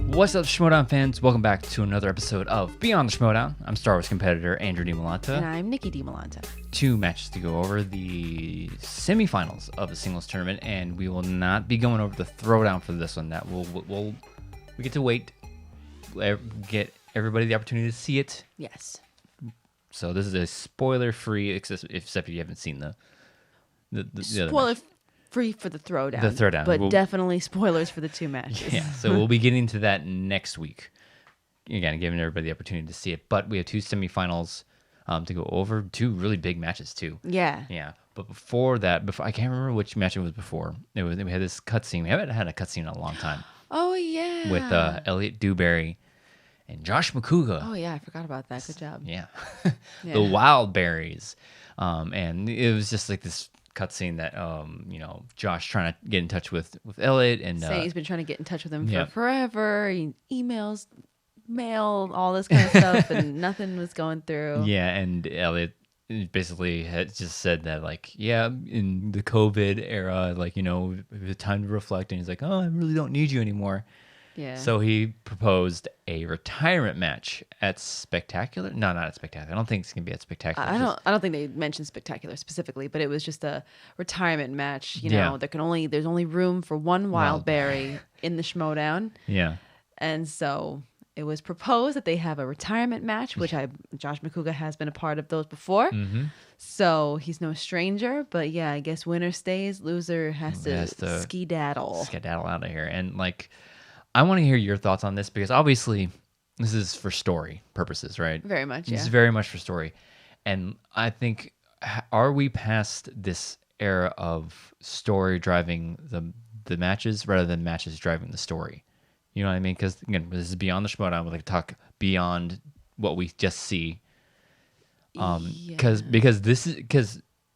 What's up, Schmoedown fans? Welcome back to another episode of Beyond the Schmoedown. I'm Star Wars competitor Andrew Dimalanta. And I'm Nicki Dimalanta. 2 matches to go over, the semifinals of the singles tournament, and we will not be going over the throwdown for this one. That we get to wait, get everybody the opportunity to see it. Yes. So this is a spoiler-free, except if you haven't seen the spoiler-free for the throwdown. The throwdown, but definitely spoilers for the 2 matches. Yeah. So we'll be getting to that next week. Again, giving everybody the opportunity to see it. But we have 2 semifinals to go over, 2 really big matches too. Yeah. Yeah. But before that, I can't remember which match it was before. We had this cutscene. We haven't had a cutscene in a long time. Oh yeah. With Elliot Dewberry and Josh McCouga. Oh yeah, I forgot about that. Good job. Yeah. The Wild Berries. And it was just like this cutscene that Josh trying to get in touch with Elliot and saying he's been trying to get in touch with him for forever. He emails, mail, all this kind of stuff, and nothing was going through. Yeah, and Elliot basically had just said that, like, in the COVID era, like, it's time to reflect, and he's like, oh, I really don't need you anymore. Yeah. So he proposed a retirement match at Spectacular. No, not at Spectacular. I don't think it's gonna be at Spectacular. I don't think they mentioned Spectacular specifically, but it was just a retirement match. There's only room for one Wild Berry in the Schmoedown. Yeah. And so it was proposed that they have a retirement match, which Josh McCouga has been a part of those before. Mm-hmm. So he's no stranger. But yeah, I guess winner stays, loser has to skedaddle. Skedaddle out of here. And like, I want to hear your thoughts on this, because obviously this is for story purposes, right? Very much, yeah. It's very much for story. And I think, are we past this era of story driving the matches rather than matches driving the story? You know what I mean? Because, again, this is beyond the Schmoedown. We like to talk beyond what we just see. Because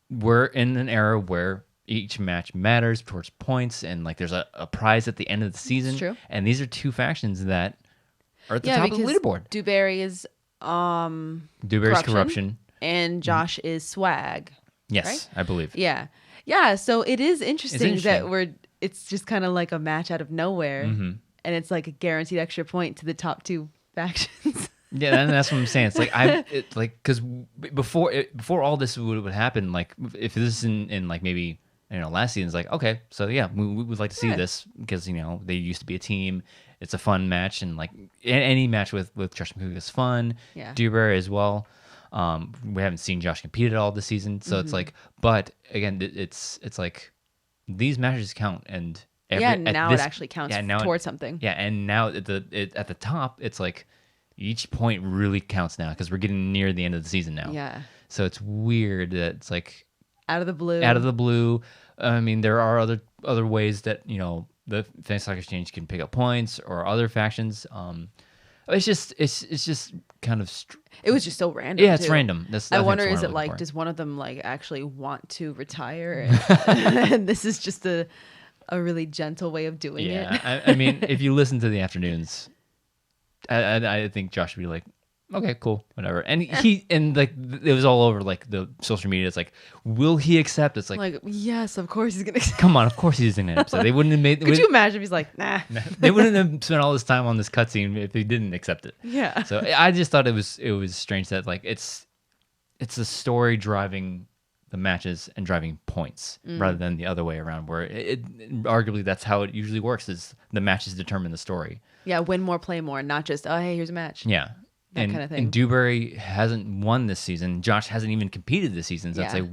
we're in an era where each match matters towards points, and like there's a prize at the end of the season. That's true. And these are 2 factions that are at the top of the leaderboard. Dewberry is Dewberry's corruption, and Josh is swag. Yes, right? I believe. Yeah. So it is interesting that it's just kind of like a match out of nowhere, and it's like a guaranteed extra point to the top 2 factions. Yeah, and that's what I'm saying. It's like because before all this would happen, like if this is in like maybe last season, it's like, okay, so yeah, we would like to see this, because they used to be a team. It's a fun match, and like any match with Josh McCouga is fun. Yeah. Dewberry as well. We haven't seen Josh compete at all this season, so it's like, but again, it's like these matches count, and it actually counts towards something. Yeah, and now at the top, it's like each point really counts now, because we're getting near the end of the season now. Yeah. So it's weird that it's like out of the blue. I mean, there are other ways that the Fantasy Stock Exchange can pick up points, or other factions. It's just kind of. It was just so random. Yeah, it's random. I wonder, is it like, does one of them like actually want to retire, and this is just a really gentle way of doing it? Yeah, I mean, if you listen to the afternoons, I think Josh would be like, okay, cool, whatever. And it was all over like the social media. It's like, will he accept? It's like yes, of course he's gonna accept. Come on, of course he's gonna accept. They wouldn't have made. Could you imagine if he's like, nah? They wouldn't have spent all this time on this cutscene if they didn't accept it. Yeah. So I just thought it was strange that like it's the story driving the matches and driving points rather than the other way around, where it arguably that's how it usually works, is the matches determine the story. Yeah, win more, play more, not just, oh, hey, here's a match. Yeah. That kind of thing. And Dewberry hasn't won this season. Josh hasn't even competed this season. So I'd say,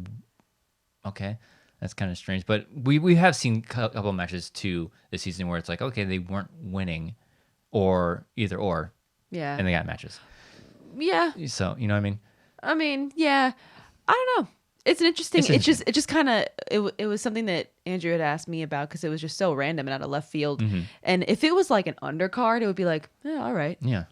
okay, that's kind of strange. But we have seen a couple of matches too this season where it's like, okay, they weren't winning, or either or. Yeah. And they got matches. Yeah. So, you know what I mean? I mean, yeah. I don't know. It's an interesting. It just kind of. It was something that Andrew had asked me about, because it was just so random and out of left field. And if it was like an undercard, it would be like, yeah, all right. Yeah.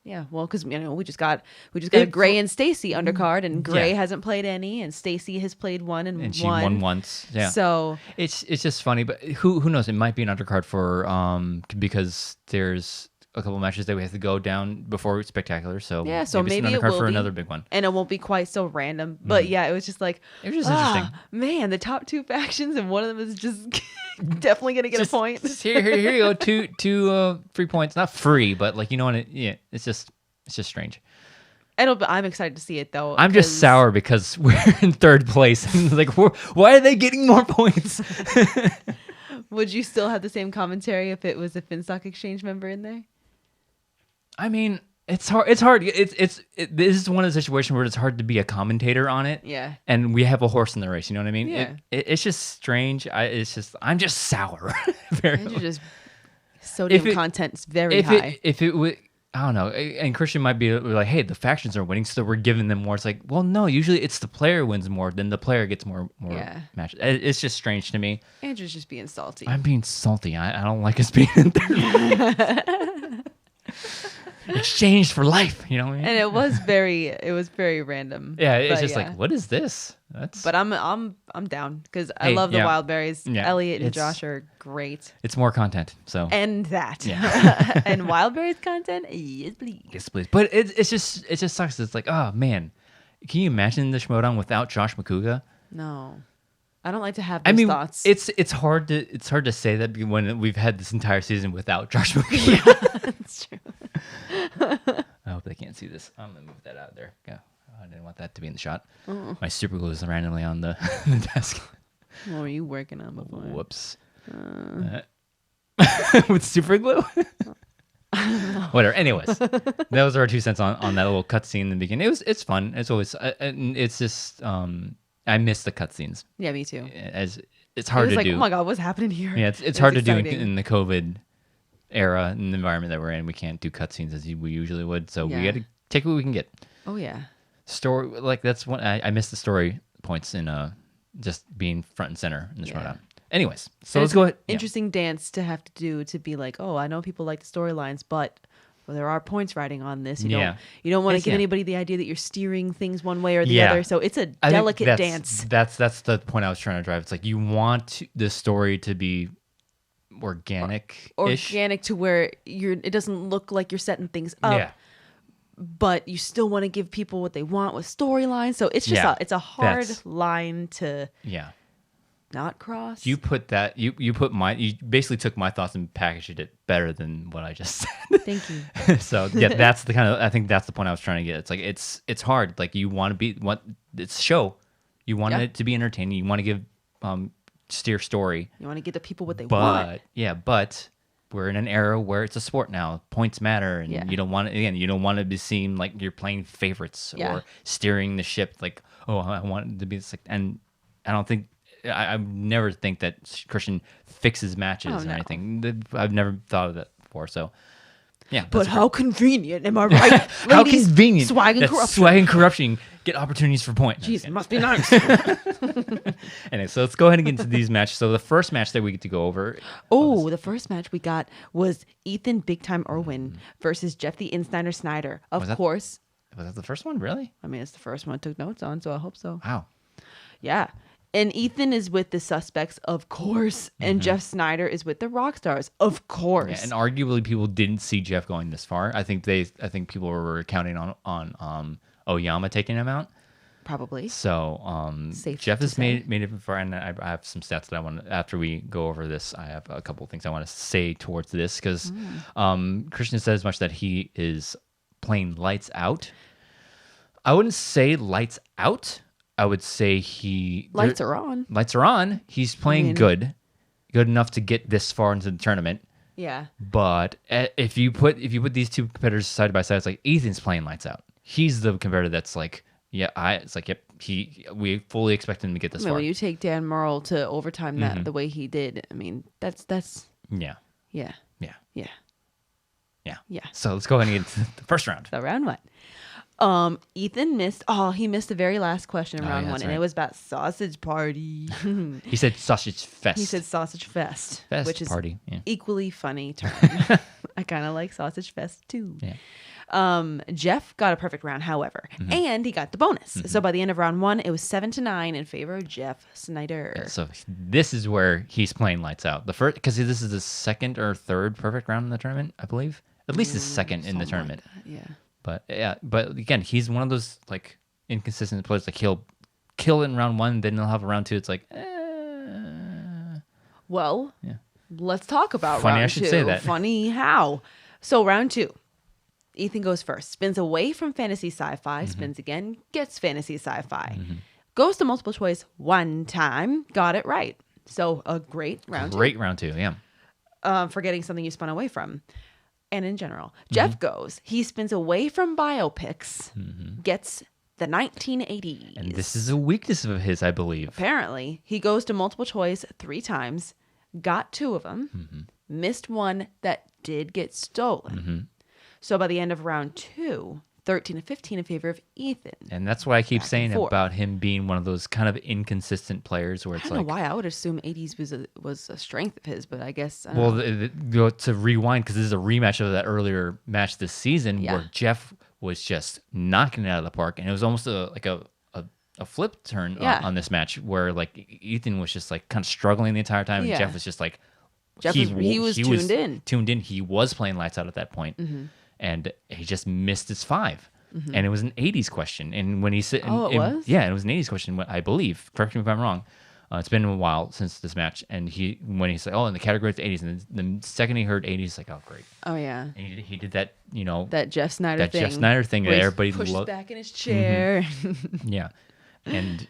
Yeah, well, because we just got a Gray and Stacy undercard, and Gray hasn't played any, and Stacy has played one and she won once. Yeah, so it's just funny, but who knows? It might be an undercard for because there's a couple matches that we have to go down before Spectacular. So yeah, so maybe it's an it undercard will for be another big one, and it won't be quite so random. But yeah, it was just like it was just interesting. Man, the top 2 factions, and one of them is just Definitely gonna get a point. Just here you go. Two free points. Not free, but like, you know what? Yeah, it's just strange. I'm excited to see it though. I'm just sour because we're in third place. And like, why are they getting more points? Would you still have the same commentary if it was a Finstock Exchange member in there? I mean, it's hard. It's hard. This is one of the situations where it's hard to be a commentator on it. Yeah. And we have a horse in the race. You know what I mean? Yeah. It's just strange. I'm just sour. You're just sodium content is very high. If it would. I don't know. And Christian might be like, hey, the factions are winning, so we're giving them more. It's like, well, no, usually it's the player wins more, then the player gets more matches. It's just strange to me. Andrew's just being salty. I'm being salty. I don't like us being in there. Exchanged for life, you know what I mean? And it was very random. Yeah, it's just like, what is this? But I'm down because I love the wild berries. Yeah, Elliot and Josh are great. It's more content, so and that and wild berries content, yes please. Yes please. But it just sucks. It's like, oh man, can you imagine the Schmoedown without Josh McCouga? No, I don't like to have those thoughts. It's hard to say that when we've had this entire season without Josh McCouga. Yeah, that's true. I hope they can't see this. I'm gonna move that out there. Yeah. I didn't want that to be in the shot. My super glue is randomly on the desk. What were you working on before? Whoops. With super glue? Whatever. Anyways, those are our 2 cents on that little cutscene in the beginning. It's fun. It's always it's just I miss the cutscenes. Yeah, me too. It's hard to do. Oh my god, what's happening here? Yeah, it's hard to do in the COVID era, in the environment that we're in. We can't do cutscenes as we usually would, so we got to take what we can get. Oh yeah. Story, like, that's what I miss the story points in just being front and center in the Schmoedown. Anyways, so let's go ahead. Interesting dance to have to do to be like, oh, I know people like the storylines, but there are points riding on this. You don't want to give anybody the idea that you're steering things one way or the other. So it's a delicate dance. That's the point I was trying to drive. It's like you want the story to be organic to where it doesn't look like you're setting things up. Yeah. But you still want to give people what they want with storylines. So it's just it's a hard line to not cross. You put that you basically took my thoughts and packaged it better than what I just said. Thank you. So that's the I think that's the point I was trying to get. It's like it's hard. Like you want to it's a show. You want it to be entertaining. You want to give steer story. You want to give the people what they want. Yeah, but we're in an era where it's a sport now. Points matter, and you don't want to be seen like you're playing favorites or steering the ship. Like, oh, I want it to be this. And I don't think I never think that Christian fixes matches or anything. I've never thought of that before. So, yeah. But how convenient, am I right? How convenient. Swag and corruption. Swag and corruption. Get opportunities for points. Jeez, must be nice. Anyway, so let's go ahead and get into these matches. So the first match that we get to go over. Oh, the first match we got was Ethan Big Time Irwin versus Jeff the Insider Snyder. Of course. Was that the first one? Really? I mean, it's the first one I took notes on, so I hope so. Wow. Yeah. And Ethan is with the Suspects, of course, and Jeff Snyder is with the Rockstars, of course. Yeah, and arguably, people didn't see Jeff going this far. I think people were counting on Oyama taking him out. Probably. So Jeff has made it far, and I have some stats that I want. After we go over this, I have a couple of things I want to say towards this because Christian said as much that he is playing lights out. I wouldn't say lights out. I would say lights are on. Lights are on. He's playing good enough to get this far into the tournament. Yeah. But if you put these two competitors side by side, it's like Ethan's playing lights out. He's the competitor that's like, it's like, yep, we fully expect him to get this far. When you take Dan Murrell to overtime that the way he did, I mean, that's yeah. So let's go ahead and get to the first round. So round one. Ethan missed the very last question in round one, and it was about sausage party. He said sausage fest. He said sausage fest which is party. Equally funny term. I kind of like sausage fest too. Yeah. Jeff got a perfect round, however, and he got the bonus. So by the end of round one, it was 7-9 in favor of Jeff Snyder. Yeah, so this is where he's playing lights out. The first, because this is the second or third perfect round in the tournament, I believe. At least the second in the tournament. Like But again, he's one of those like inconsistent players. Like he'll kill it in round one, then he'll have a round two. It's like, Well, Yeah. let's talk about Funny round I should two. say that. Funny how. So round 2. Ethan goes first. Spins away from fantasy sci-fi. Spins again. Gets fantasy sci-fi. Goes to multiple choice one time. Got it right. So a great round 2. Great round 2, yeah. Forgetting something you spun away from. And in general. Jeff goes. He spins away from biopics. Gets the 1980s. And this is a weakness of his, I believe. Apparently. He goes to multiple choice 3 times. Got 2 of them. Missed one that did get stolen. So by the end of round 2, 13 to 15 in favor of Ethan. And that's why I keep saying forth. about him being one of those kind of inconsistent players where it's I don't know why I would assume 80s was a strength of his, but I guess. Well, to rewind, because this is a rematch of that earlier match this season where Jeff was just knocking it out of the park. And it was almost like a flip turn on this match where like Ethan was just like kind of struggling the entire time. And Jeff was just like, he was tuned in. Tuned in. He was playing lights out at that point. And he just missed his 5. And it was an 80s question. And when he said, it was? Yeah, it was an 80s question, I believe. Correct me if I'm wrong. It's been a while since this match. And when he said, oh, in the category of the 80s, and the second he heard 80s, he's like, oh, great. Oh, yeah. And he did that, that Jeff Snyder thing. Jeff Snyder thing that everybody pushes back in his chair. Yeah. And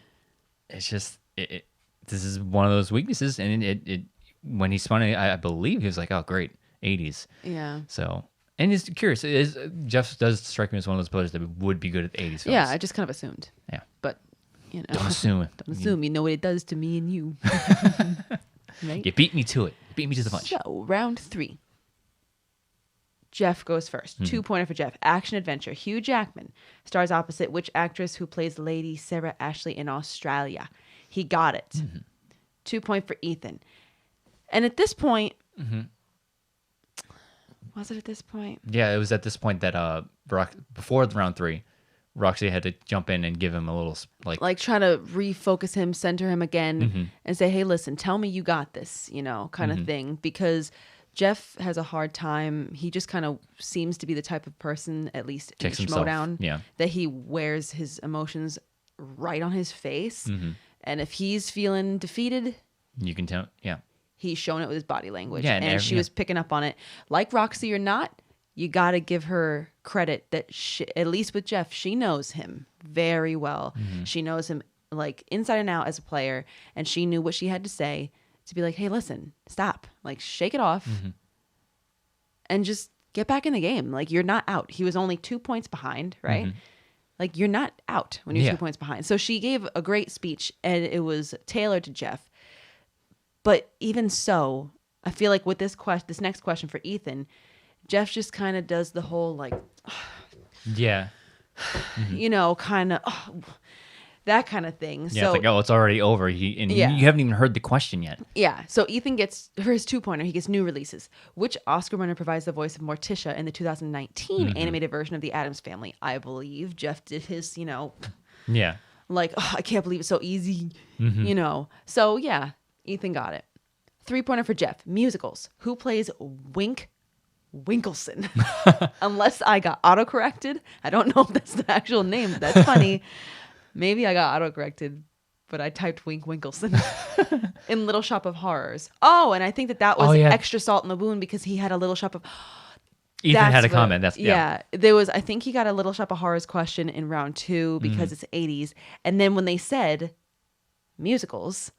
it's just, this is one of those weaknesses. And it when he spun it, I believe he was like, oh, great, 80s. Yeah. So, and it's curious. Jeff does strike me as one of those players that would be good at 80s films. Yeah, I just kind of assumed. Yeah. But, don't assume. Don't assume. You know what it does to me and you. Right? You beat me to it. You beat me to the punch. So, round 3. Jeff goes first. 2-pointer for Jeff. Action adventure. Hugh Jackman stars opposite which actress who plays Lady Sarah Ashley in Australia? He got it. 2-point for Ethan. And at this point, was it at this point? Yeah, it was at this point that before the round 3, Roxy had to jump in and give him a little like try to refocus him, center him again, and say, "Hey, listen, tell me you got this," kind of thing. Because Jeff has a hard time. He just kind of seems to be the type of person, at least in Schmoedown, that he wears his emotions right on his face. And if he's feeling defeated, you can tell. Yeah. He's showing it with his body language. Yeah, and she was picking up on it. Like Roxy or not, you got to give her credit that at least with Jeff, she knows him very well. She knows him like inside and out as a player. And she knew what she had to say to be like, hey, listen, stop. Like, shake it off and just get back in the game. Like, you're not out. He was only 2 points behind, right? Like, you're not out when you're 2 points behind. So she gave a great speech, and it was tailored to Jeff. But even so, I feel like with this next question for Ethan, Jeff just kind of does the whole like, yeah, kind of that kind of thing. Yeah, so, it's like, oh, it's already over. You haven't even heard the question yet. Yeah. So Ethan gets, for his 2-pointer, he gets new releases. Which Oscar winner provides the voice of Morticia in the 2019 animated version of The Addams Family? I believe Jeff did his, Yeah. Like, oh, I can't believe it's so easy, So yeah. Ethan got it. 3-pointer for Jeff. Musicals. Who plays Wink Winkleson? Unless I got autocorrected. I don't know if that's the actual name. That's funny. Maybe I got autocorrected, but I typed Wink Winkleson in Little Shop of Horrors. Oh, and I think that was extra salt in the wound because he had a Little Shop of... Ethan had a comment. There was, I think he got a Little Shop of Horrors question in round 2 because it's 80s. And then when they said musicals...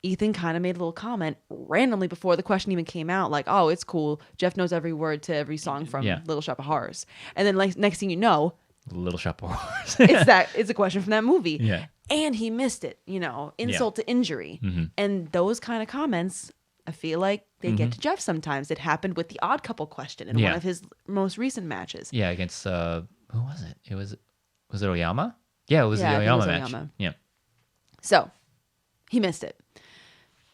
Ethan kind of made a little comment randomly before the question even came out, like, oh, it's cool. Jeff knows every word to every song from Little Shop of Horrors. And then like next thing you know, Little Shop of Horrors. it's a question from that movie. Yeah. And he missed it, insult to injury. And those kind of comments, I feel like they get to Jeff sometimes. It happened with the Odd Couple question in one of his most recent matches. Yeah, against, who was it? Was it Oyama? Yeah, it was the Oyama match. Yeah. So, he missed it.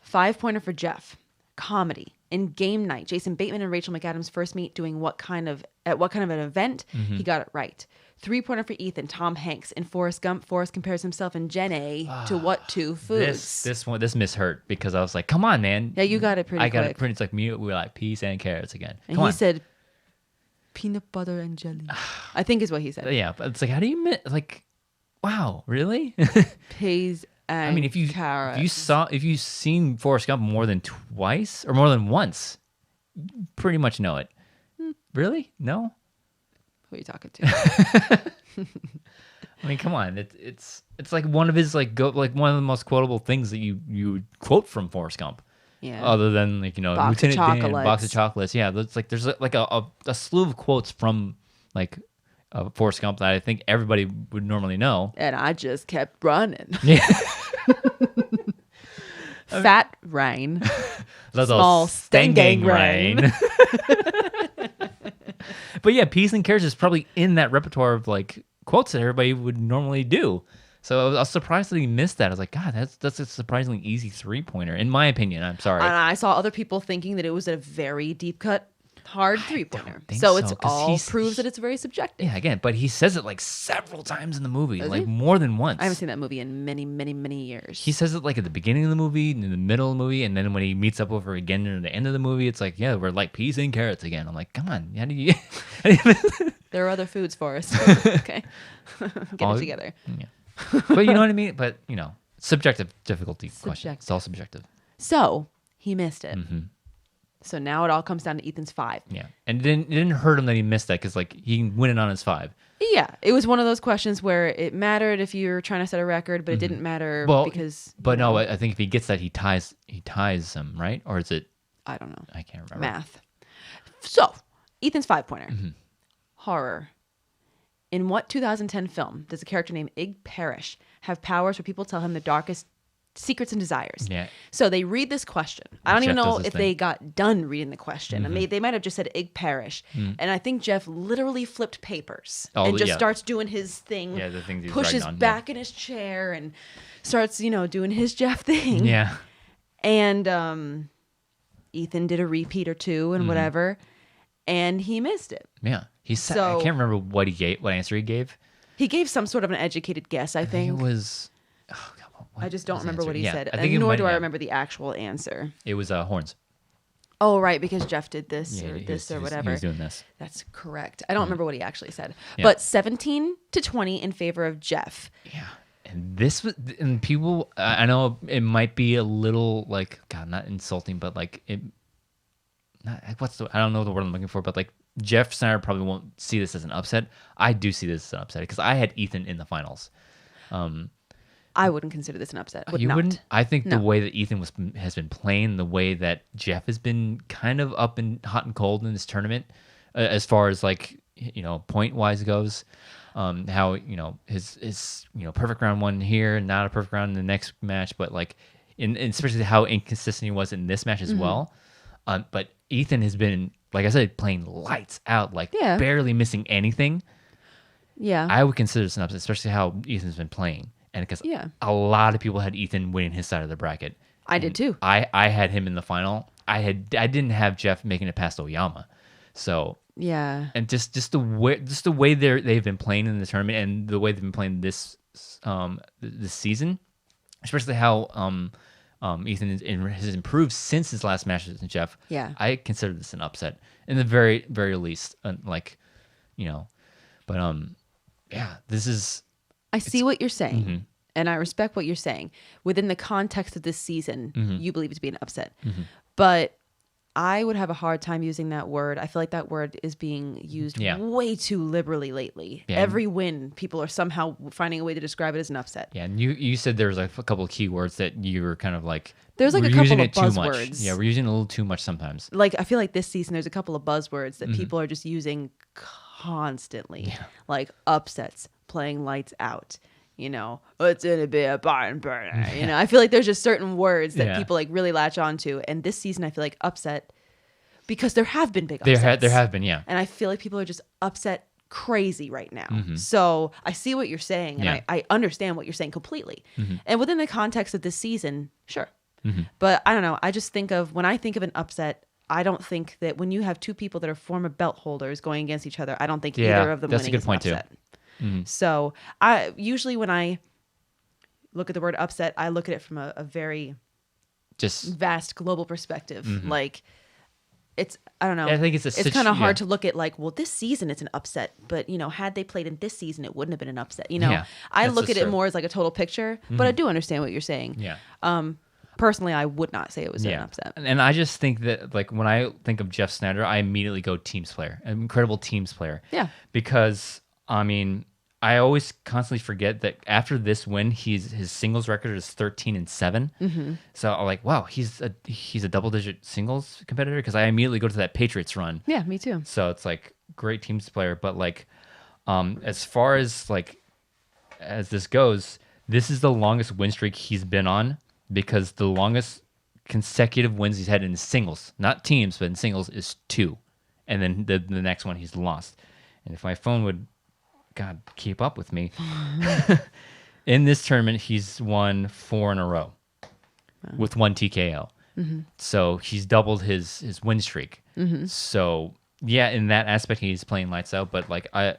5-pointer for Jeff. Comedy. In Game Night, Jason Bateman and Rachel McAdams first meet doing at what kind of an event? He got it right. 3-pointer for Ethan. Tom Hanks. In Forrest Gump, Forrest compares himself and Jenny to what 2 foods? This miss hurt because I was like, come on, man. Yeah, you got it pretty quick. I got it pretty, it's like we were like peas and carrots again. And he said peanut butter and jelly. I think is what he said. Yeah, but it's like, how do you miss, like, wow, really? Peas I mean, if you've seen Forrest Gump more than twice or more than once, you pretty much know it. Really? No? Who are you talking to? I mean, come on. It's like one of his one of the most quotable things that you would quote from Forrest Gump. Yeah. Other than Lieutenant Dan, box of chocolates. Yeah, there's like a slew of quotes from like Forrest Gump that I think everybody would normally know. And I just kept running. Yeah. Fat rain. Small stinging rain. But yeah, peas and carrots is probably in that repertoire of like quotes that everybody would normally do. So I was surprised that he missed that. I was like, God, that's a surprisingly easy 3-pointer, in my opinion. I'm sorry. And I saw other people thinking that it was a very deep cut, hard 3-pointer. So it's all proves that it's very subjective. Yeah, again, but he says it like several times in the movie, Does like he? more than once. I haven't seen that movie in many, many, many years. He says it like at the beginning of the movie, in the middle of the movie, and then when he meets up with her again near the end of the movie, it's like, yeah, we're like peas and carrots again. I'm like, come on, how do you? There are other foods for us. Okay, get it together. Yeah. But you know what I mean? But subjective difficulty question. It's all subjective. So he missed it. Mm-hmm. So now it all comes down to Ethan's 5. Yeah, and it didn't hurt him that he missed that because like he can win it on his 5. Yeah, it was one of those questions where it mattered if you're trying to set a record, but it didn't matter because. But no, I think if he gets that, he ties him, right? Or is it? I don't know. I can't remember. Math. So Ethan's 5-pointer. Mm-hmm. Horror. In what 2010 film does a character named Ig Parrish have powers where people tell him the darkest secrets and desires? Yeah. So they read this question. I don't even know if thing. they got done reading the question. I mean, they might have just said Ig Parrish. And I think Jeff literally flipped papers and just starts doing his thing. Yeah, the things he's pushes writing on, back in his chair and starts, doing his Jeff thing. Yeah. And Ethan did a repeat or two and whatever, and he missed it. Yeah. I can't remember what answer he gave. He gave some sort of an educated guess, I think. It was. Oh God, I just don't remember what he said. I think nor do I remember the actual answer. It was horns. Oh, right, because Jeff did this or whatever. He was doing this. That's correct. I don't remember what he actually said. Yeah. But 17-20 in favor of Jeff. Yeah. And people, I know it might be a little like, God, not insulting, but like I don't know the word I'm looking for, but like Jeff Snyder probably won't see this as an upset. I do see this as an upset because I had Ethan in the finals. I wouldn't consider this an upset. Wouldn't? I think the way that Ethan has been playing, the way that Jeff has been kind of up and hot and cold in this tournament, as far as like point wise goes, how his perfect round one here and not a perfect round in the next match, but like and especially how inconsistent he was in this match as well. But Ethan has been, like I said, playing lights out, like barely missing anything. Yeah, I would consider this an upset, especially how Ethan's been playing. And because a lot of people had Ethan winning his side of the bracket. I did too. I had him in the final. I didn't have Jeff making it past Oyama. So yeah, and just the way they've been playing in the tournament and the way they've been playing this season, especially how Ethan has improved since his last match with Jeff. Yeah, I consider this an upset in the very very least. But this is. I see what you're saying, and I respect what you're saying. Within the context of this season, you believe it to be an upset. But I would have a hard time using that word. I feel like that word is being used way too liberally lately. Yeah. Every win, people are somehow finding a way to describe it as an upset. Yeah, and you said there was like a couple of keywords that you were kind of like... There's like a couple of buzzwords. Yeah, we're using it a little too much sometimes. Like, I feel like this season there's a couple of buzzwords that people are just using constantly. Yeah. Like upsets, playing lights out, it's gonna be a barn burner. I feel like there's just certain words that people like really latch onto. And this season, I feel like upset because there have been big upsets. There have been, yeah. And I feel like people are just upset crazy right now. So I see what you're saying, and I understand what you're saying completely. And within the context of this season, sure. But I don't know. I just think of when I think of an upset. I don't think that when you have two people that are former belt holders going against each other, I don't think either of them winning is an upset. So I usually when I look at the word upset, I look at it from a very just vast global perspective. Like I don't know. I think it's kind of hard to look at like, well, this season it's an upset, but had they played in this season, it wouldn't have been an upset. I look at it more as like a total picture, but I do understand what you're saying. Yeah. Personally, I would not say it was an upset. And I just think that like when I think of Jeff Snyder, I immediately go teams player, an incredible teams player. Yeah. Because I mean, I always constantly forget that after this win, his singles record is 13-7. Mm-hmm. So I'm like, wow, he's a double-digit singles competitor, because I immediately go to that Patriots run. Yeah, me too. So it's like great teams player, but like as far as like as this goes, this is the longest win streak he's been on, because the longest consecutive wins he's had in singles, not teams, but in singles, is 2, and then the next one he's lost. And if my phone would keep up with me. In this tournament, he's won 4 in a row with 1 TKO. Mm-hmm. So he's doubled his win streak. Mm-hmm. So yeah, in that aspect, he's playing lights out. But like I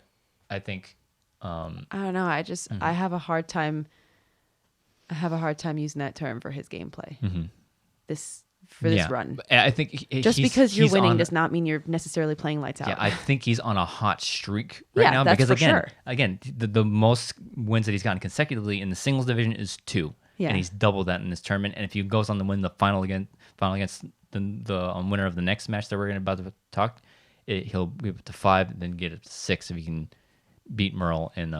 think I don't know. I have a hard time. I have a hard time using that term for his gameplay. Mm-hmm. This run. I think just because you're winning does not mean you're necessarily playing lights out. Yeah, I think he's on a hot streak right now. That's because again, the most wins that he's gotten consecutively in the singles division is 2, and he's doubled that in this tournament. And if he goes on to win the final against the winner of the next match that we're about to talk, he'll be up to 5, and then get it to 6 if he can beat Merle and.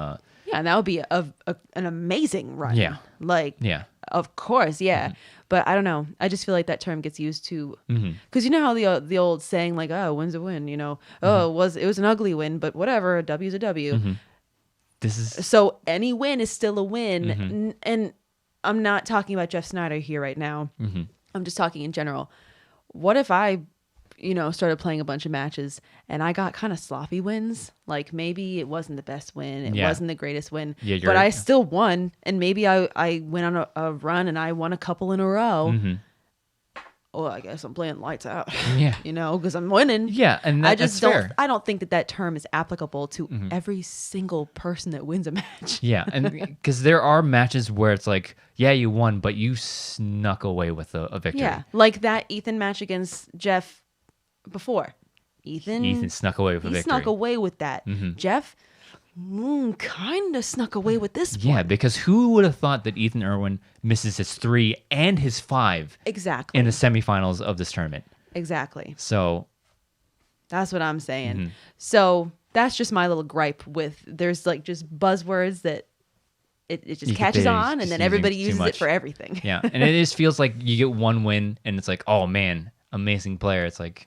And that would be an amazing run. Yeah. Of course, yeah. Mm-hmm. But I don't know. I just feel like that term gets used to, because you know how the old saying like, "Oh, win's a win," it was an ugly win, but whatever, a W's a W. Mm-hmm. So any win is still a win, and I'm not talking about Jeff Snyder here right now. Mm-hmm. I'm just talking in general. What if I started playing a bunch of matches and I got kind of sloppy wins? Like maybe it wasn't the best win. It wasn't the greatest win, but I still won. And maybe I went on a run and I won a couple in a row. Mm-hmm. Well, I guess I'm playing lights out, because I'm winning. Yeah. And that's fair. I don't think that term is applicable to every single person that wins a match. Yeah. And because there are matches where it's like, yeah, you won, but you snuck away with a victory. Yeah. Like that Ethan match against Jeff before. Ethan snuck away with a victory. He snuck away with that. Mm-hmm. Jeff kind of snuck away with this one. Yeah, because who would have thought that Ethan Irwin misses his 3 and his 5 exactly in the semifinals of this tournament? Exactly. So that's what I'm saying. Mm-hmm. So that's just my little gripe with there's like just buzzwords that it just catches on, and then everybody uses it for everything. Yeah, and it just feels like you get one win and it's like, oh man, amazing player. It's like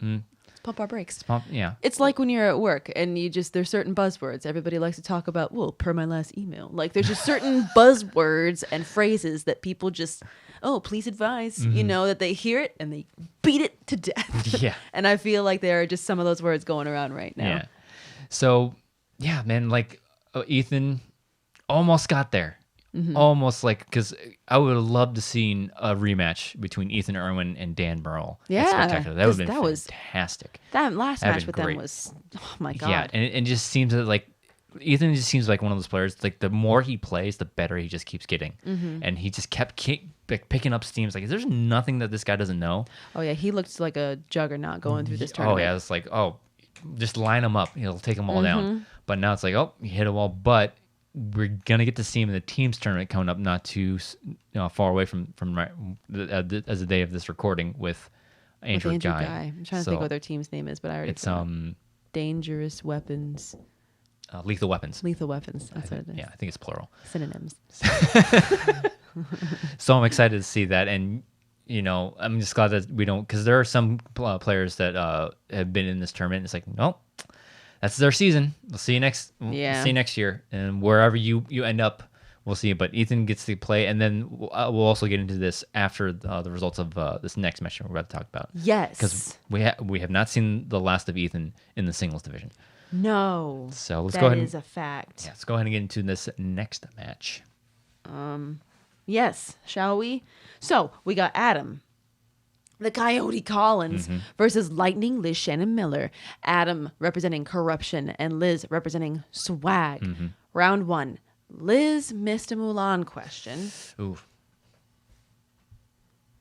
let's pump our brakes. Yeah. It's like when you're at work and there's certain buzzwords. Everybody likes to talk about, well, per my last email. Like there's just certain buzzwords and phrases that people just, please advise, that they hear it and they beat it to death. Yeah. And I feel like there are just some of those words going around right now. Yeah. So, yeah, man, like Ethan almost got there. Mm-hmm. Almost like, because I would have loved to seen a rematch between Ethan Irwin and Dan Merle. Yeah, Spectacular. That would have been fantastic. That last match with them was, oh my god. Yeah, and it just seems that like Ethan just seems like one of those players. Like the more he plays, the better he just keeps getting, and he just kept picking up steam. Like, there's nothing that this guy doesn't know. Oh yeah, he looked like a juggernaut going through this tournament. Oh yeah, it's like just line him up, he'll take them all down. But now it's like he hit a wall, but we're gonna get to see him in the teams tournament coming up, not too far away from right as the day of this recording with Andrew Guy. I'm trying to think what their team's name is, but I already. It's Dangerous Weapons. Lethal Weapons. Lethal Weapons. That's what it is. Yeah, I think it's plural. Synonyms. So I'm excited to see that, and I'm just glad that we don't, because there are some players that have been in this tournament. It's like, nope. That's their season. We'll see you next. See you next year, and wherever you end up, we'll see. But Ethan gets to play, and then we'll also get into this after the results of this next match we're about to talk about. Yes, because we have not seen the last of Ethan in the singles division. No. So let's go ahead. That is a fact. Yeah, let's go ahead and get into this next match. Yes, shall we? So we got Adam, the Coyote Collins, versus Lightning Liz Shannon Miller. Adam representing corruption and Liz representing swag. Round 1. Liz missed a Mulan question. Ooh.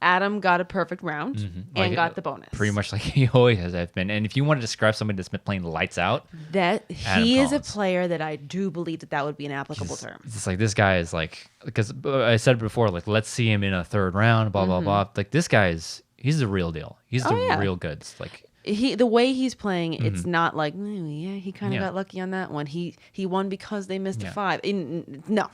Adam got a perfect round and got the bonus. Pretty much like he always has been. And if you want to describe somebody that's been playing lights out, that Adam he is a Collins. player that I do believe that would be an applicable term. It's like this guy is like, because I said before, like let's see him in a third round, blah blah blah. Like this guy's he's the real deal. He's the real goods. Like the way he's playing, it's not like yeah, he kind of got lucky on that one. He won because they missed a 5. No,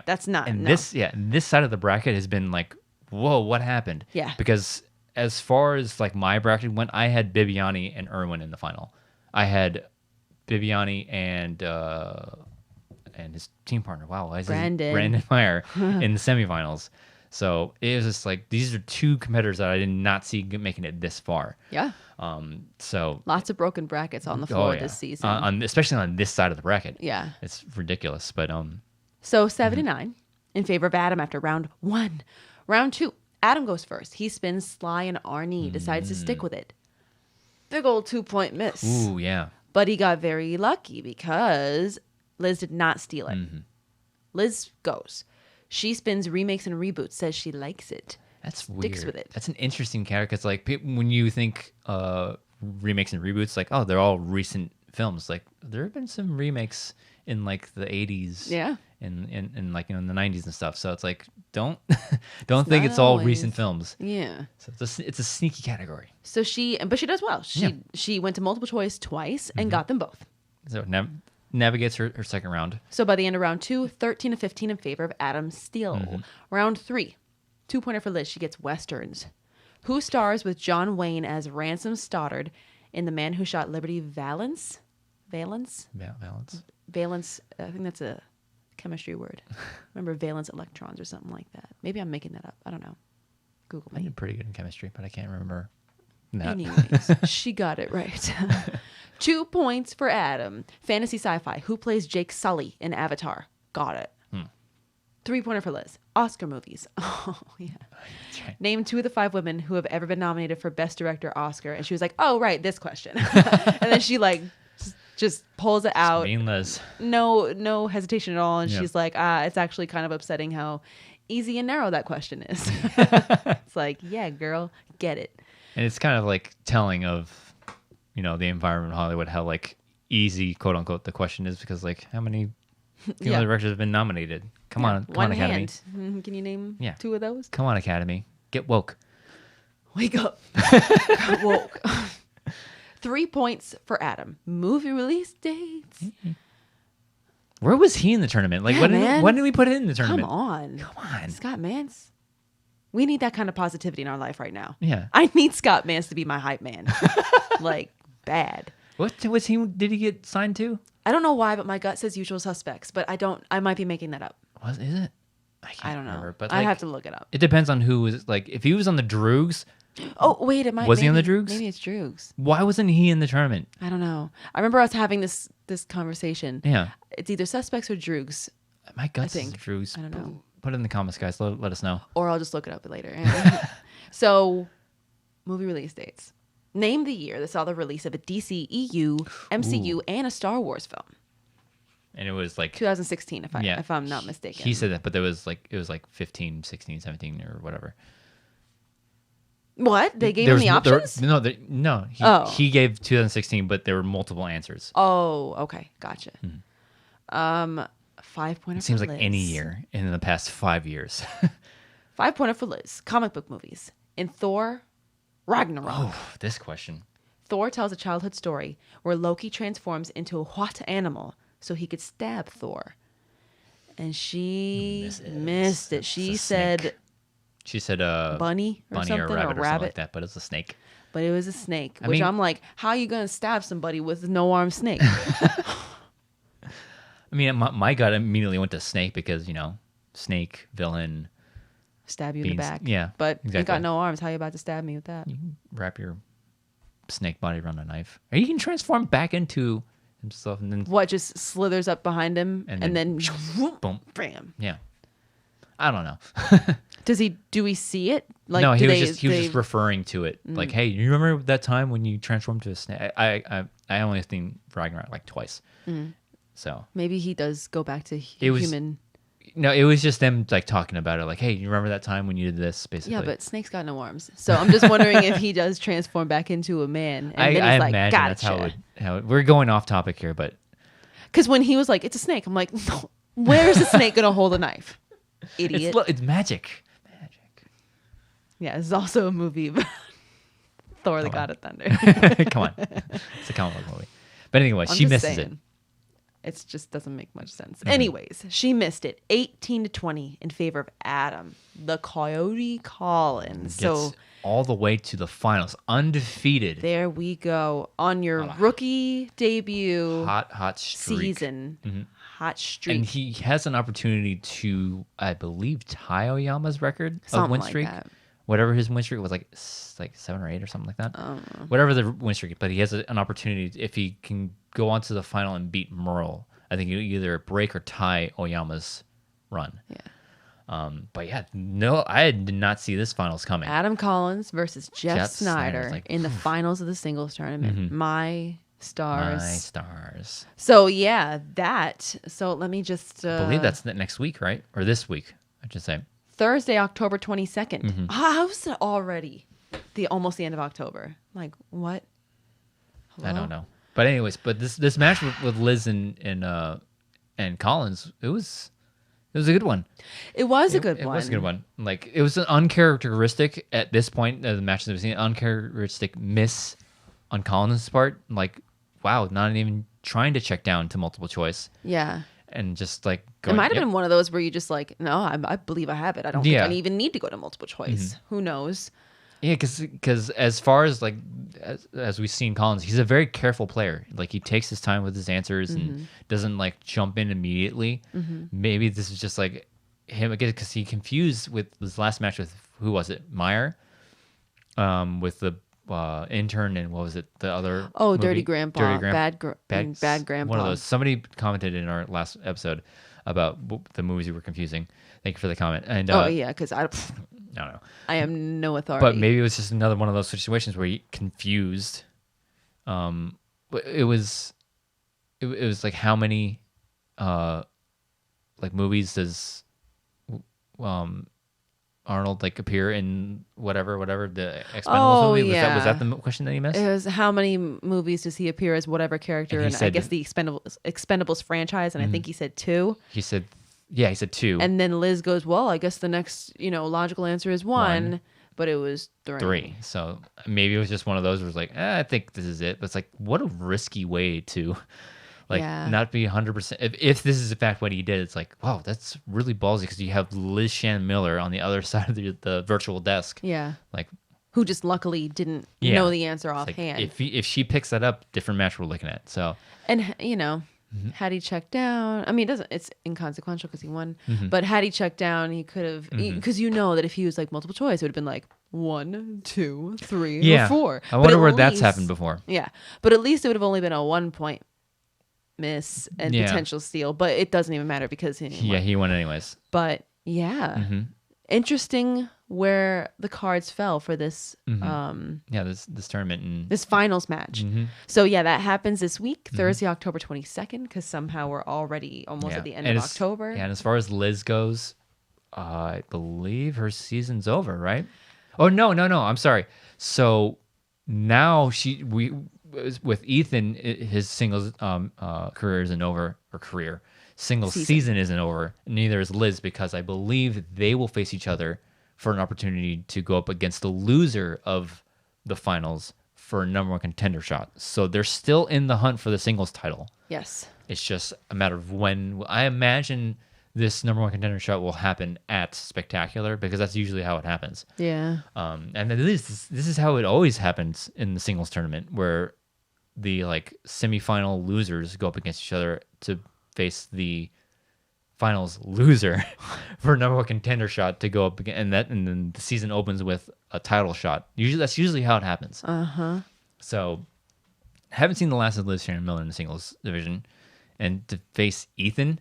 that's not. And this side of the bracket has been like, whoa, what happened? Yeah, because as far as like my bracket went, I had Bibiani and Irwin in the final. I had Bibiani and his team partner. Wow, Brandon Meyer in the semifinals. So it was just like these are two competitors that I did not see making it this far. Yeah. So lots of broken brackets on the floor this season, especially on this side of the bracket. Yeah, it's ridiculous. But so 79 in favor of Adam after round 1. Round 2, Adam goes first. He spins Sly and Arnie, decides to stick with it. Big old 2-point miss. Ooh, yeah. But he got very lucky because Liz did not steal it. Liz goes. She spins remakes and reboots, says she likes it. That's Sticks weird. with it. That's an interesting character because, like, when you think remakes and reboots, like, oh, they're all recent films. Like, there have been some remakes in like the 80s, and like in the 90s and stuff. So it's like, don't think it's all recent films. Yeah. So it's a sneaky category. So she does well. She went to multiple choice twice and got them both. So navigates her second round. So by the end of round 2, 13-15 in favor of Adam Steele. Round 3, 2-pointer for Liz. She gets Westerns. Who stars with John Wayne as Ransom Stoddard in The Man Who Shot Liberty Valance? Valence? I think that's a chemistry word. Remember valence electrons or something like that. Maybe I'm making that up. I don't know. Google me. I did pretty good in chemistry, but I can't remember that. Anyways, she got it right. 2 points for Adam. Fantasy sci-fi. Who plays Jake Sully in Avatar? Got it. 3-pointer for Liz. Oscar movies. Oh, yeah. Right. Name 2 of the 5 women who have ever been nominated for Best Director Oscar. And she was like, oh, right, this question. And then she like just pulls it out. Mean Liz. No hesitation at all. And she's like, it's actually kind of upsetting how easy and narrow that question is. It's like, yeah, girl, get it. And it's kind of like telling of, the environment in Hollywood, how like easy, quote unquote, the question is because like how many female directors have been nominated? Come on, Academy. Can you name 2 of those? Come on, Academy. Get woke. Wake up. Get woke. 3 points for Adam. Movie release dates. Where was he in the tournament? Like, when did we put it in the tournament? Come on. Scott Mance. We need that kind of positivity in our life right now. Yeah. I need Scott Mance to be my hype man. Like, bad. What team did he get signed to? I don't know why, but my gut says Usual Suspects, but I might be making that up. Is it? I don't know. Remember, but I have to look it up. It depends on who was, like, if he was on the Droogs. Oh, wait, Was he on the Droogs? Maybe it's Droogs. Why wasn't he in the tournament? I don't know. I remember us having this conversation. Yeah. It's either Suspects or Droogs. My gut says Droogs. I don't know. Put it in the comments, guys. Let us know. Or I'll just look it up later. So, movie release dates. Name the year that saw the release of a DC, EU, MCU, and a Star Wars film. And it was like 2016, if I'm not mistaken. He said that, but it was like 15, 16, 17, or whatever. What? They gave him the options? No. He gave 2016, but there were multiple answers. Oh, okay. Gotcha. 5-pointer. It seems for like Liz. any year in the past 5 years. 5-pointer for Liz. Comic book movies. In Thor Ragnarok. Oh, this question. Thor tells a childhood story where Loki transforms into a what animal so he could stab Thor. And she missed it. She said bunny or something, or rabbit, or rabbit, something like that, but it's a snake. But it was a snake, I'm like, how are you going to stab somebody with a no-armed snake? I mean, my gut immediately went to snake because, snake, villain. Stab you in the back. Yeah. But you got no arms. How are you about to stab me with that? You can wrap your snake body around a knife. Or you can transform back into himself and then... What, just slithers up behind him and then boom. Bam. Yeah. I don't know. Do we see it? Like, no, he was just referring to it. Like, hey, you remember that time when you transformed to a snake? I only seen Ragnarok like twice. So maybe he does go back to human. No, it was just them like talking about it. Like, hey, you remember that time when you did this? Basically. Yeah, but Snake's got no arms, so I'm just wondering if he does transform back into a man. And then he's like, imagine gotcha. that's how we're going off topic here, but because when he was like, it's a snake, I'm like, no, where's a snake gonna hold a knife? Idiot. it's magic. Yeah, this is also a movie about Thor: The God of Thunder. Come on, it's a comic book movie. But anyway, I'm she just misses saying. it. It just doesn't make much sense. Anyways, she missed it 18-20 in favor of Adam, the Coyote Collins. So Gets all the way to the finals, undefeated. there we go. On your rookie debut Hot streak. season. Hot streak. And he has an opportunity to, I believe, tie Oyama's record of Something win like streak. that. Whatever his win streak was, like 7 or 8 or something like that. Whatever the win streak, but he has an opportunity if he can go on to the final and beat Merle. I think you either break or tie Oyama's run. Yeah. But yeah, no, I did not see this finals coming. Adam Collins versus Jeff Snyder like, in the finals of the singles tournament. My stars. My stars. So yeah, that. So let me just. I believe that's next week, right? Or this week, I should say. Thursday, October 22nd. How's it already? Almost the end of October. Like what? Hello? I don't know. But anyways, this match with Liz and Collins, it was a good one. It was a good one. It was a good one. Like it was an uncharacteristic at this point of the matches I've seen, uncharacteristic miss on Collins' part. Like, wow, not even trying to check down to multiple choice. Yeah. And just like going, it might have been one of those where you just like, no, I believe I have it. I don't think I even need to go to multiple choice. Who knows? Yeah, because as far as like as we've seen Collins, he's a very careful player. Like he takes his time with his answers and doesn't like jump in immediately. Maybe this is just like him again because he confused with this last match with who was it, Meyer, with the intern and what was it, the other movie? Dirty Grandpa, bad Grandpa. One of those. Somebody commented in our last episode about the movies you were confusing. Thank you for the comment. And because I no. I am no authority. But maybe it was just another one of those situations where he confused. But it was like how many like movies does Arnold like appear in whatever the Expendables movie? Was that the question that he missed? It was how many movies does he appear as whatever character in I guess the Expendables franchise, and I think he said 2. He said 2. And then Liz goes, well, I guess the next, logical answer is 1, but it was 3. 3. So maybe it was just one of those where it's like, I think this is it. But it's like, what a risky way to not be 100%. If this is in fact what he did, it's like, wow, that's really ballsy because you have Liz Shan Miller on the other side of the virtual desk. Yeah. Like, who just luckily didn't know the answer offhand. Like if she picks that up, different match we're looking at. So, and had he checked down, I mean, it's inconsequential because he won, but had he checked down, he could have, because that if he was like multiple choice, it would have been like 1, 2, 3, or 4. I wonder where that's happened before. Yeah. But at least it would have only been a 1-point miss and potential steal, but it doesn't even matter because he won anyways. But interesting where the cards fell for this this tournament and this finals match. So that happens this week, Thursday, October 22nd, because somehow we're already almost at the end of October. And as far as Liz goes, I believe her season's over, right? Oh no, I'm sorry. So now with Ethan, his singles career isn't over, or singles season isn't over. Neither is Liz, because I believe they will face each other for an opportunity to go up against the loser of the finals for a number 1 contender shot. So they're still in the hunt for the singles title. Yes. It's just a matter of when. I imagine this number 1 contender shot will happen at Spectacular, because that's usually how it happens. Yeah. And at least this is how it always happens in the singles tournament, where the like semifinal losers go up against each other to face the finals loser for a number 1 contender shot to go up again, and then the season opens with a title shot. That's usually how it happens. So, haven't seen the last of Liz Shannon Miller in the singles division, and to face Ethan,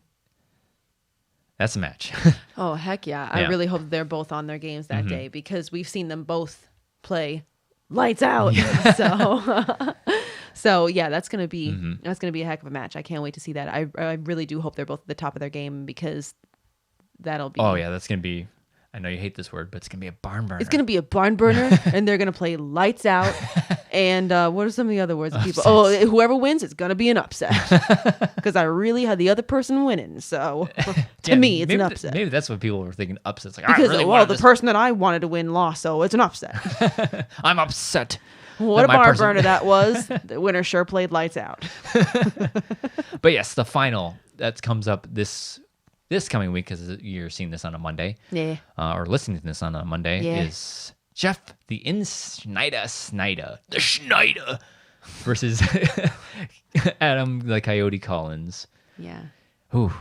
that's a match. Oh heck yeah! I really hope they're both on their games that day, because we've seen them both play lights out. So that's gonna be a heck of a match. I can't wait to see that. I really do hope they're both at the top of their game, because that'll be. Oh yeah, that's gonna be. I know you hate this word, but it's gonna be a barn burner. It's gonna be a barn burner, and they're gonna play lights out. And what are some of the other words that people? Oh, whoever wins, it's gonna be an upset. Because I really had the other person winning. So to me, it's an upset. Maybe that's what people were thinking. Upsets, like Because I really the person that I wanted to win lost, so it's an upset. I'm upset. What a barn burner that was. The winner sure played lights out. But yes, the final that comes up this coming week, because you're seeing this on a Monday, or listening to this on a Monday, is Jeff the Snyder versus Adam the Coyote Collins. Yeah. Ooh.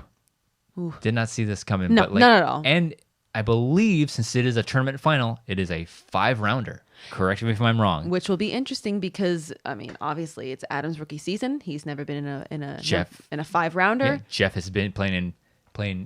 Did not see this coming. No, but like, not at all. And I believe since it is a tournament final, it is a 5-rounder. Correct me if I'm wrong. Which will be interesting because I mean, obviously, it's Adam's rookie season. He's never been in a 5-rounder. Yeah, Jeff has been playing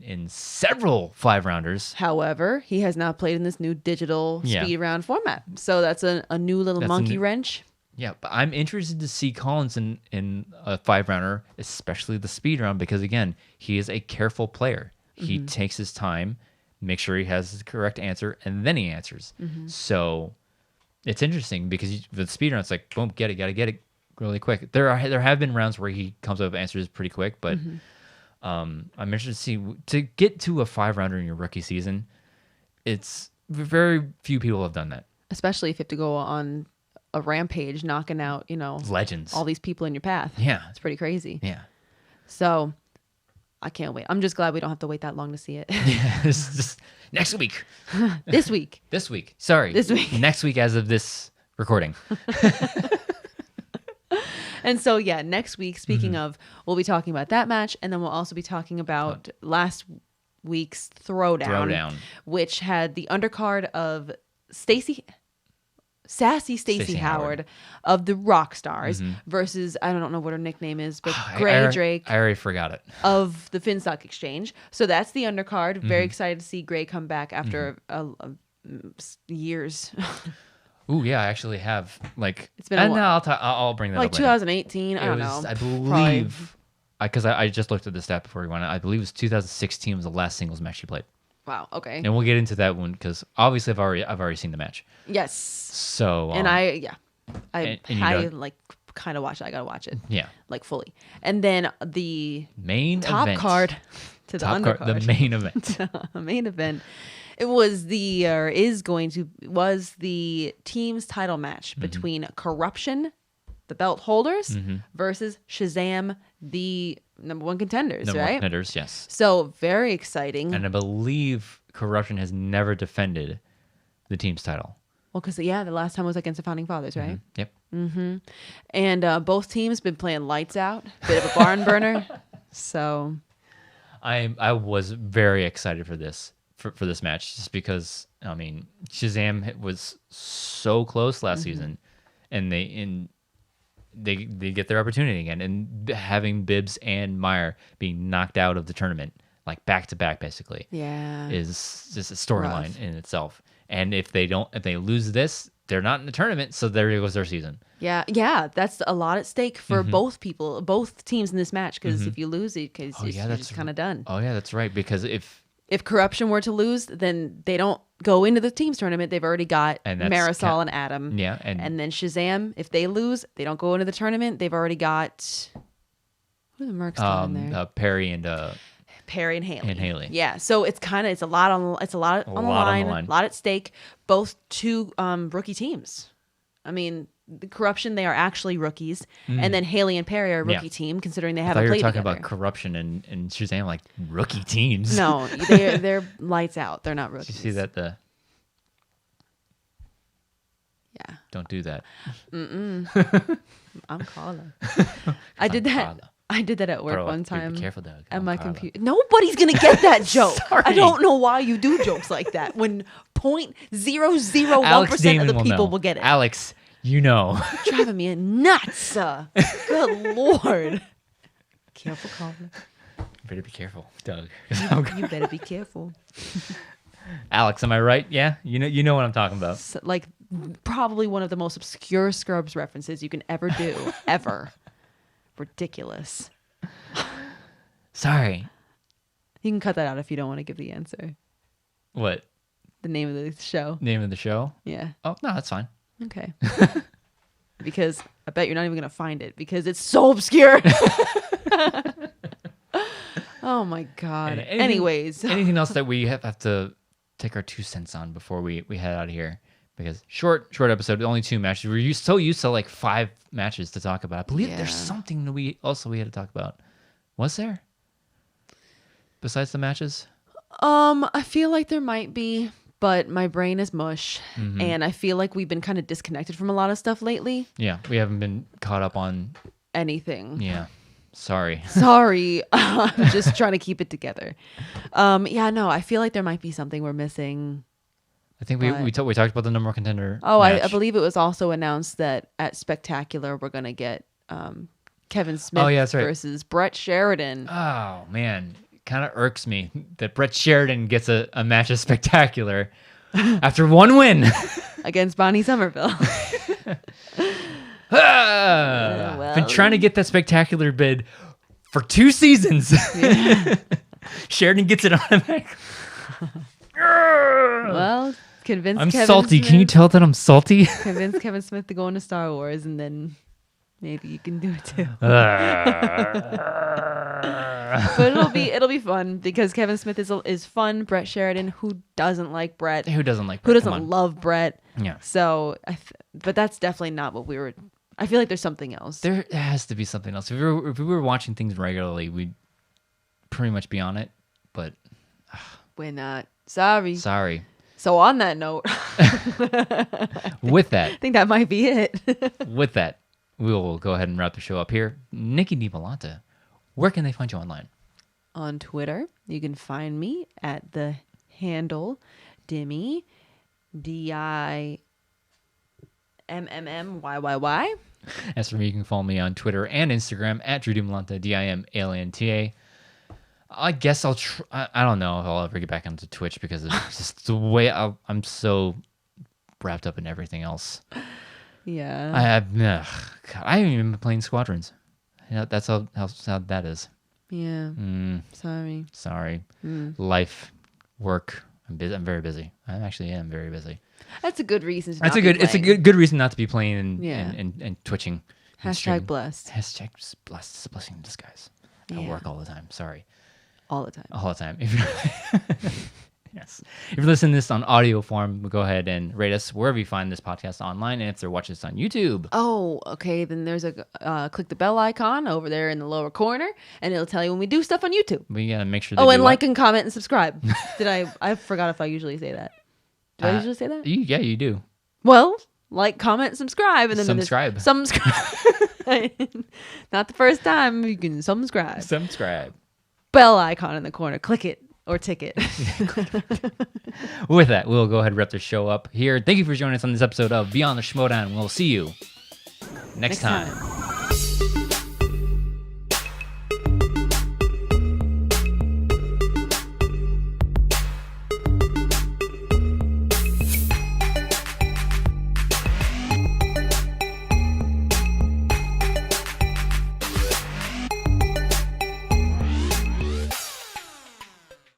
in several 5-rounders. However, he has now played in this new digital speed round format. So that's a new little monkey wrench. Yeah, but I'm interested to see Collins in a 5-rounder, especially the speed round, because again, he is a careful player. He takes his time, make sure he has the correct answer, and then he answers. So it's interesting because the speed round, it's like boom, gotta get it really quick. There have been rounds where he comes up with answers pretty quick, but I'm interested to see to get to a 5-rounder in your rookie season. It's very few people have done that, especially if you have to go on a rampage, knocking out legends, all these people in your path. Yeah, it's pretty crazy. Yeah, so I can't wait. I'm just glad we don't have to wait that long to see it. Yeah, just next week. This week. Sorry. This week. Next week as of this recording. And so, yeah, next week, speaking of, we'll be talking about that match. And then we'll also be talking about last week's Throwdown. Which had the undercard of Sassy Stacey Howard of the Rock Stars versus, I don't know what her nickname is, but Gray Drake. I already forgot it. Of the Finstock Exchange. So that's the undercard. Very excited to see Gray come back after years. Ooh, yeah, I actually have it's been a while. I'll bring that up. Like 2018, I don't know. I believe, because I just looked at the stat before we went. I believe it was 2016 was the last singles match she played. Wow. Okay. And we'll get into that one because obviously I've already seen the match. Yes. So and I like kind of watch it. I gotta watch it. Yeah. Like fully. And then the main top event. Card to the undercard. The main event. The main event. It was the team's title match between Corruption, the belt holders, versus Shazam, the number 1 contenders, Number right? 1 contenders, yes. So very exciting. And I believe Corruption has never defended the team's title. Well, because the last time was against the Founding Fathers, right? Yep. And both teams been playing lights out, bit of a barn burner. So I was very excited for this. For this match, just because I mean Shazam was so close last season, and they get their opportunity again, and having Bibbs and Meyer being knocked out of the tournament like back to back basically, is just a storyline in itself. And if they lose this, they're not in the tournament, so there goes their season. Yeah, that's a lot at stake for both teams in this match, because if you lose it, you're just kind of done. Oh yeah, that's right. Because if Corruption were to lose, then they don't go into the teams tournament. They've already got Marisol and Adam. Yeah. And then Shazam, if they lose, they don't go into the tournament. They've already got... Who are the Mercs got in there? Perry and Haley. Yeah. So it's a lot on the line, a lot at stake. Both two rookie teams. I mean, the Corruption, they are actually rookies, and then Haley and Perry are a rookie team, considering they haven't played together. You were talking about Corruption and Shazam, like rookie teams. No, they're lights out. They're not rookies. Did you see that? Yeah. Don't do that. I'm Carla. I did that. I did that at work one time. Be careful, Doug. At my computer. Nobody's gonna get that joke. I don't know why you do jokes like that when 0.001% of the people will get it. Alex, you know. You're driving me nuts. Good Lord. Careful, Carla. You better be careful, Doug. You better be careful. Alex, am I right? Yeah, you know what I'm talking about. So, like, probably one of the most obscure Scrubs references you can ever do, ever. Ridiculous. Sorry. You can cut that out if you don't want to give the answer. What? The name of the show. Name of the show? Yeah. Oh, no, that's fine. Okay. Because I bet you're not even going to find it because it's so obscure. Oh my God. Anyways. Anything else that we have to take our 2 cents on before we head out of here? Because short episode, only 2 matches. We're so used to like 5 matches to talk about. I believe there's something that we had to talk about. Was there? Besides the matches? I feel like there might be, but my brain is mush. And I feel like we've been kind of disconnected from a lot of stuff lately. Yeah, we haven't been caught up on anything. Yeah. Sorry. I'm just trying to keep it together. I feel like there might be something we're missing. I think we talked about the number one contender. Oh, I believe it was also announced that at Spectacular we're gonna get Kevin Smith versus Brett Sheridan. Oh man, kind of irks me that Brett Sheridan gets a match of Spectacular after 1 win against Bonnie Somerville. Been trying to get that Spectacular bid for 2 seasons. Yeah. Sheridan gets it automatically. Well, convince I'm Kevin salty. Smith, can you tell that I'm salty? Convince Kevin Smith to go into Star Wars, and then maybe you can do it too. But it'll be fun because Kevin Smith is fun. Brett Sheridan, who doesn't like Brett? Who doesn't like Brett? Who doesn't love Brett? Yeah. So, but that's definitely not what we were. I feel like there's something else. There has to be something else. If we were watching things regularly, we'd pretty much be on it. But we're not. Sorry. So on that note, with that, I think that might be it. With that, we will go ahead and wrap the show up here. Nicki Dimalanta, where can they find you online? On Twitter, you can find me at the handle Dimmy, DIMMMYYY. As for me, you can follow me on Twitter and Instagram at Drew Dimalanta, DIMALANTA. I guess I'll I don't know if I'll ever get back onto Twitch because it's just the way I'm so wrapped up in everything else. Yeah. I haven't even been playing Squadrons. Yeah, that's how that is. Yeah. Sorry. Life, work. I'm busy. I'm very busy. I actually am very busy. That's a good reason. It's a good reason not to be playing and twitching. Hashtag blessed. Hashtag blessed. It's a blessing in disguise. I work all the time. Sorry. All the time. Yes. If you're listening to this on audio form, go ahead and rate us wherever you find this podcast online. And if they're watching this on YouTube. Oh, okay. Then there's a click the bell icon over there in the lower corner, and it'll tell you when we do stuff on YouTube. We gotta make sure. And like and comment and subscribe. I forgot if I usually say that. Do I usually say that? Yeah, you do. Well, like, comment, subscribe, and then subscribe. Not the first time. You can subscribe. Bell icon in the corner. Click it or tick it. With that, we'll go ahead and wrap the show up here. Thank you for joining us on this episode of Beyond the Schmoedown. We'll see you next time.